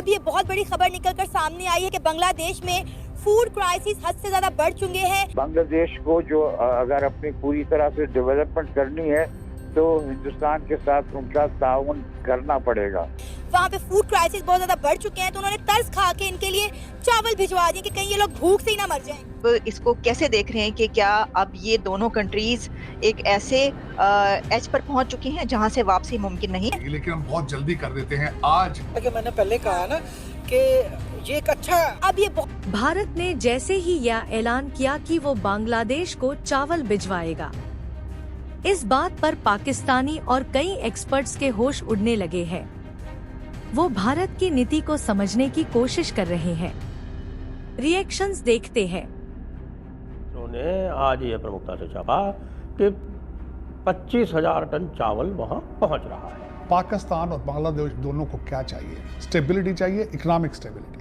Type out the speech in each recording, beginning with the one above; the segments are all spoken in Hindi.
अब ये बहुत बड़ी खबर निकलकर सामने आई है कि बांग्लादेश में फूड क्राइसिस हद से ज्यादा बढ़ चुके हैं। बांग्लादेश को जो अगर अपनी पूरी तरह से डेवलपमेंट करनी है तो हिंदुस्तान के साथ उनका ताउन करना पड़ेगा। वहाँ पे फूड क्राइसिस बहुत ज्यादा बढ़ चुके हैं, तो उन्होंने तरस खा के इनके लिए चावल भिजवा दिए कि कहीं ये लोग भूख से ही ना मर जाएं। तो इसको कैसे देख रहे हैं कि क्या अब ये दोनों कंट्रीज एक ऐसे एज पर पहुंच चुकी हैं जहां से वापसी मुमकिन नहीं है? लेकिन हम बहुत जल्दी कर देते हैं आज। मैंने पहले कहा ना कि ये एक अच्छा अब ये भारत ने जैसे ही यह ऐलान किया कि वो बांग्लादेश को चावल भिजवाएगा, इस बात पर पाकिस्तानी और कई एक्सपर्ट्स के होश उड़ने लगे हैं। वो भारत की नीति को समझने की कोशिश कर रहे हैं। रिएक्शंस देखते हैं। उन्होंने आज ये प्रमुखता से छापा कि 25,000 टन चावल वहां पहुंच रहा है। पाकिस्तान और बांग्लादेश दोनों को क्या चाहिए? स्टेबिलिटी चाहिए, इकोनॉमिक स्टेबिलिटी।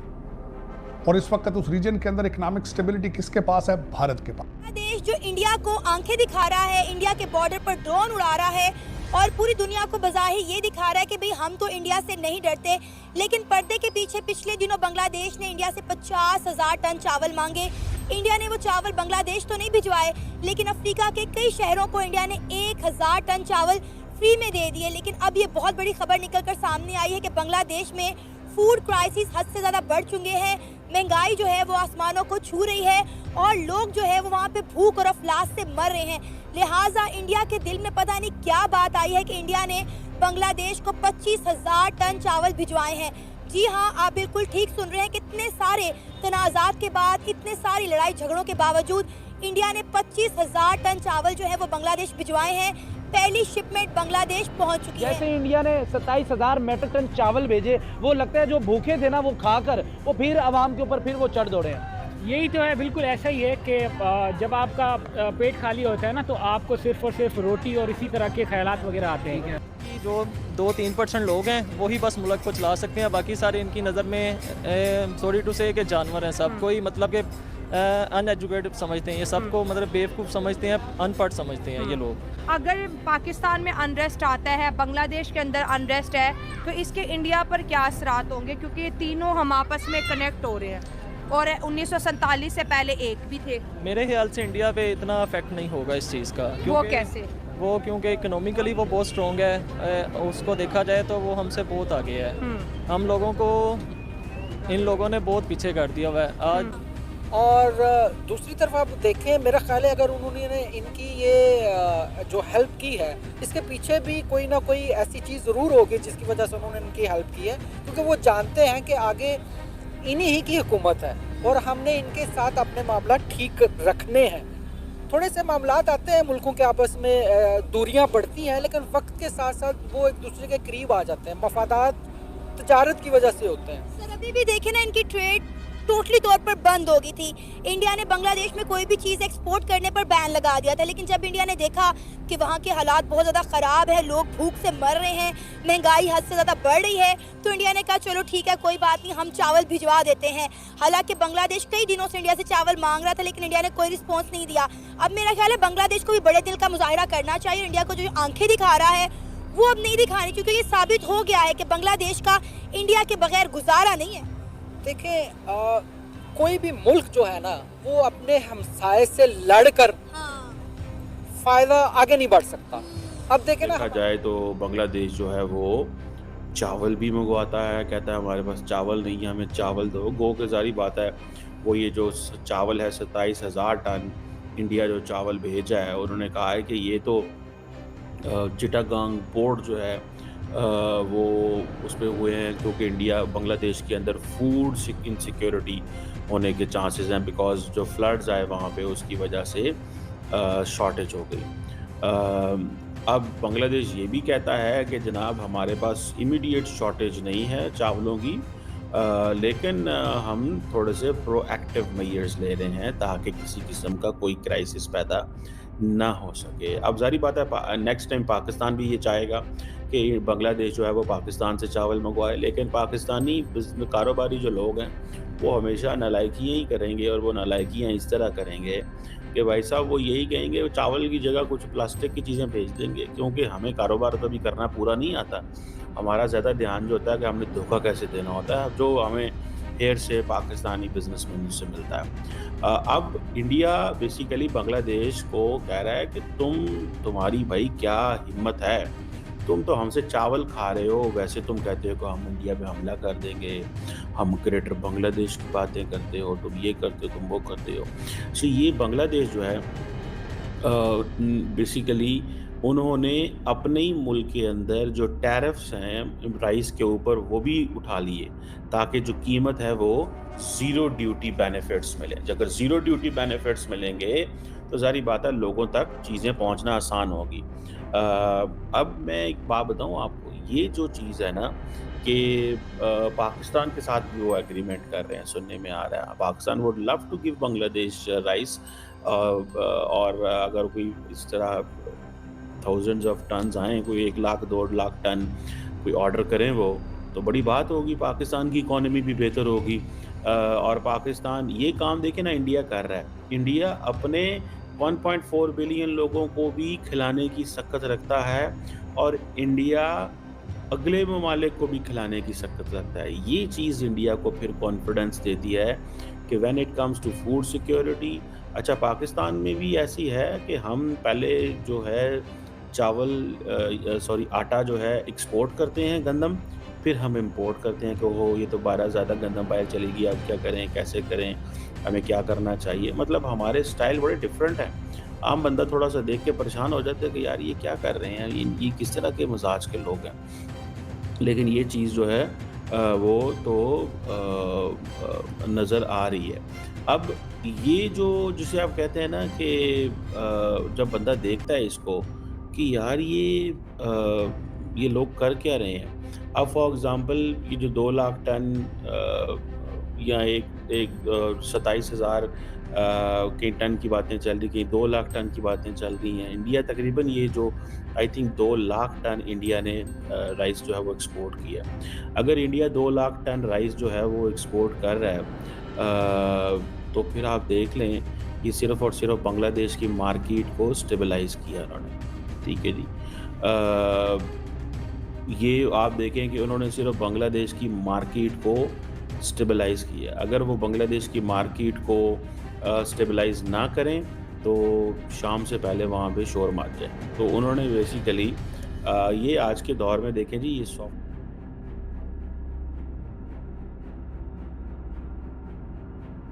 और इस वक्त उस रीजन के अंदर इकोनॉमिक स्टेबिलिटी किसके पास है? भारत के पास। देश जो इंडिया को आंखें दिखा रहा है, इंडिया के बॉर्डर पर ड्रोन उड़ा रहा है और पूरी दुनिया को बज़ाहिर ये दिखा रहा है कि भाई हम तो इंडिया से नहीं डरते, लेकिन पर्दे के पीछे पिछले दिनों बांग्लादेश ने इंडिया से 50,000 टन चावल मांगे। इंडिया ने वो चावल बांग्लादेश तो नहीं भिजवाए, लेकिन अफ्रीका के कई शहरों को इंडिया ने 1,000 टन चावल फ्री में दे दिए। लेकिन अब ये बहुत बड़ी खबर निकलकर सामने आई है कि बांग्लादेश में फूड क्राइसिस हद से ज्यादा बढ़ चुके हैं। महंगाई जो है वो आसमानों को छू रही है और लोग जो है वो वहाँ पे भूख और अफलास से मर रहे हैं। लिहाजा इंडिया के दिल में पता नहीं क्या बात आई है कि इंडिया ने बांग्लादेश को 25,000 टन चावल भिजवाए हैं। जी हाँ, आप बिल्कुल ठीक सुन रहे हैं। कितने सारे तनाज़ात के बाद, इतने सारी लड़ाई झगड़ों के बावजूद इंडिया ने 25,000 टन चावल जो है वो बांग्लादेश भिजवाए हैं। पहली शिपमेंट बांग्लादेश पहुंच चुकी है। जैसे इंडिया ने 27,000 मेट्रिक टन चावल भेजे, वो लगता है जो भूखे थे ना वो खाकर वो फिर आवाम के ऊपर फिर वो चढ़ दौड़े हैं। यही तो है, बिल्कुल ऐसा ही है कि जब आपका पेट खाली होता है ना तो आपको सिर्फ और सिर्फ रोटी और इसी तरह के ख्यालात वगैरह आते हैं। जो 2-3% लोग हैं वही बस मुल्क को चला सकते हैं, बाकी सारे इनकी नज़र में सॉरी टू से कि जानवर हैं सब। कोई मतलब कि अनएजुकेटेड समझते हैं ये सबको, मतलब बेवकूफ़ समझते हैं, अनपढ़ समझते हैं ये लोग। अगर पाकिस्तान में अनरेस्ट आता है, बांग्लादेश के अंदर अनरेस्ट है, तो इसके इंडिया पर क्या असरात होंगे? क्योंकि ये तीनों हम आपस में कनेक्ट हो रहे हैं और 1947 से पहले एक भी थे। मेरे ख्याल से इंडिया पे इतना इफेक्ट नहीं होगा इस चीज़ का। वो कैसे? वो क्योंकि इकोनॉमिकली वो बहुत स्ट्रॉन्ग है, उसको देखा जाए तो वो हमसे बहुत आगे है। हम लोगों को इन लोगों ने बहुत पीछे कर दिया हुआ है आज। और दूसरी तरफ आप देखें, मेरा ख्याल है अगर उन्होंने इनकी ये जो हेल्प की है, इसके पीछे भी कोई ना कोई ऐसी चीज़ ज़रूर होगी जिसकी वजह से उन्होंने इनकी हेल्प की है, क्योंकि वो जानते हैं कि आगे इन्हीं ही की हुकूमत है और हमने इनके साथ अपने मामला ठीक रखने हैं। थोड़े से मामलात आते हैं मुल्कों के आपस में, दूरियां बढ़ती हैं, लेकिन वक्त के साथ साथ वो एक दूसरे के करीब आ जाते हैं। मफादात तजारत की वजह से होते हैं। सर अभी भी देखे ना, इनकी ट्रेड टोटली तौर पर बंद हो गई थी। इंडिया ने बांग्लादेश में कोई भी चीज़ एक्सपोर्ट करने पर बैन लगा दिया था, लेकिन जब इंडिया ने देखा कि वहाँ के हालात बहुत ज़्यादा ख़राब है, लोग भूख से मर रहे हैं, महंगाई हद से ज़्यादा बढ़ रही है, तो इंडिया ने कहा चलो ठीक है, कोई बात नहीं, हम चावल भिजवा देते हैं। हालांकि बांग्लादेश कई दिनों से इंडिया से चावल मांग रहा था, लेकिन इंडिया ने कोई रिस्पॉन्स नहीं दिया। अब मेरा ख्याल है बांग्लादेश को भी बड़े दिल का मुजाहिरा करना चाहिए। इंडिया को जो आंखें दिखा रहा है वो अब नहीं दिखानी, क्योंकि ये साबित हो गया है कि बांग्लादेश का इंडिया के बगैर गुजारा नहीं है। देखें, कोई भी मुल्क जो है ना वो अपने हमसाये से लड़कर फायदा आगे नहीं बढ़ सकता। अब देखें ना, देखा जाए तो बांग्लादेश जो है वो चावल भी मंगवाता है, कहता है हमारे पास चावल नहीं है, हमें चावल दो। गो के जारी बात है, वो ये जो चावल है 27,000 टन इंडिया जो चावल भेजा है, उन्होंने कहा है कि ये तो चिटागांग पोर्ट जो है वो उस पर हुए हैं, क्योंकि इंडिया बांग्लादेश के अंदर फूड इनसिक्योरिटी होने के चांसेस हैं, बिकॉज जो फ्लड्स आए वहाँ पे उसकी वजह से शॉर्टेज हो गई। अब बांग्लादेश ये भी कहता है कि जनाब हमारे पास इमीडिएट शॉर्टेज नहीं है चावलों की, लेकिन हम थोड़े से प्रोएक्टिव मेजर्स ले रहे हैं ताकि किसी किस्म का कोई क्राइसिस पैदा ना हो सके। अब जारी बात है नेक्स्ट टाइम पाकिस्तान भी ये चाहेगा कि बांग्लादेश जो है वो पाकिस्तान से चावल मंगवाए, लेकिन पाकिस्तानी कारोबारी जो लोग हैं वो हमेशा नालायकियाँ ही करेंगे, और वो नालायकियाँ इस तरह करेंगे कि भाई साहब वो यही कहेंगे चावल की जगह कुछ प्लास्टिक की चीज़ें भेज देंगे, क्योंकि हमें कारोबार तो भी करना पूरा नहीं आता। हमारा ज़्यादा ध्यान जो होता है कि हमने धोखा कैसे देना होता है, जो हमें हेर से पाकिस्तानी बिजनेसमैन से मिलता है। अब इंडिया बेसिकली बांग्लादेश को कह रहा है कि तुम्हारी भाई क्या हिम्मत है, तुम तो हमसे चावल खा रहे हो, वैसे तुम कहते हो कि हम इंडिया पे हमला कर देंगे, हम ग्रेटर बांग्लादेश की बातें करते हो, तुम ये करते हो, तुम वो करते हो। सो ये बांग्लादेश जो है बेसिकली उन्होंने अपने ही मुल्क के अंदर जो टैरिफ्स हैं राइस के ऊपर वो भी उठा लिए, ताकि जो कीमत है वो ज़ीरो ड्यूटी बेनिफिट्स मिले। अगर ज़ीरो ड्यूटी बेनिफिट्स मिलेंगे तो ज़ाहिर बात है लोगों तक चीज़ें पहुंचना आसान होगी। अब मैं एक बात बताऊं आपको, ये जो चीज़ है ना कि पाकिस्तान के साथ भी वो एग्रीमेंट कर रहे हैं, सुनने में आ रहा है Pakistan would love to give Bangladesh rice, और अगर कोई इस तरह थाउजेंड्स ऑफ टन्स आएँ, कोई 1 लाख 2 लाख टन कोई ऑर्डर करें वो, तो बड़ी बात होगी, पाकिस्तान की इकॉनमी भी बेहतर होगी। और पाकिस्तान ये काम देखें ना इंडिया कर रहा है, इंडिया अपने 1.4 बिलियन लोगों को भी खिलाने की सकत रखता है और इंडिया अगले ममालिक को भी खिलाने की सकत रखता है। ये चीज़ इंडिया को फिर कॉन्फिडेंस देती है कि when it comes to food security, अच्छा पाकिस्तान में भी ऐसी है कि हम पहले जो है आटा जो है एक्सपोर्ट करते हैं गंदम, फिर हम इंपोर्ट करते हैं कि ओहो ये तो 12 ज़्यादा गंदम पायल चलेगी, अब क्या करें, कैसे करें, हमें क्या करना चाहिए। मतलब हमारे स्टाइल बड़े डिफरेंट हैं। आम बंदा थोड़ा सा देख के परेशान हो जाता है कि यार ये क्या कर रहे हैं, ये किस तरह के मिजाज के लोग हैं। लेकिन ये चीज़ जो है वो तो नज़र आ रही है। अब ये जो जिसे आप कहते हैं ना कि जब बंदा देखता है इसको कि यार ये लोग कर क्या रहे हैं। अब फॉर एग्ज़ाम्पल ये जो 2 लाख टन या एक 27,000 के टन की बातें चल रही, कहीं 2 लाख टन की बातें चल रही हैं। इंडिया तकरीबन ये जो I think 2 lakh ton India ने राइस जो है वो एक्सपोर्ट किया। अगर इंडिया 2 लाख टन राइस जो है वो एक्सपोर्ट कर रहा है तो फिर आप देख लें कि सिर्फ़ और सिर्फ बांग्लादेश की मार्केट को स्टेबलाइज़ किया उन्होंने, ठीक है जी। ये आप देखें कि उन्होंने सिर्फ बांग्लादेश की मार्केट को स्टेबलाइज़ किया। अगर वो बांग्लादेश की मार्केट को स्टेबलाइज़ ना करें तो शाम से पहले वहाँ पे शोर मच जाए। तो उन्होंने बेसिकली ये आज के दौर में देखें जी, ये सॉफ्ट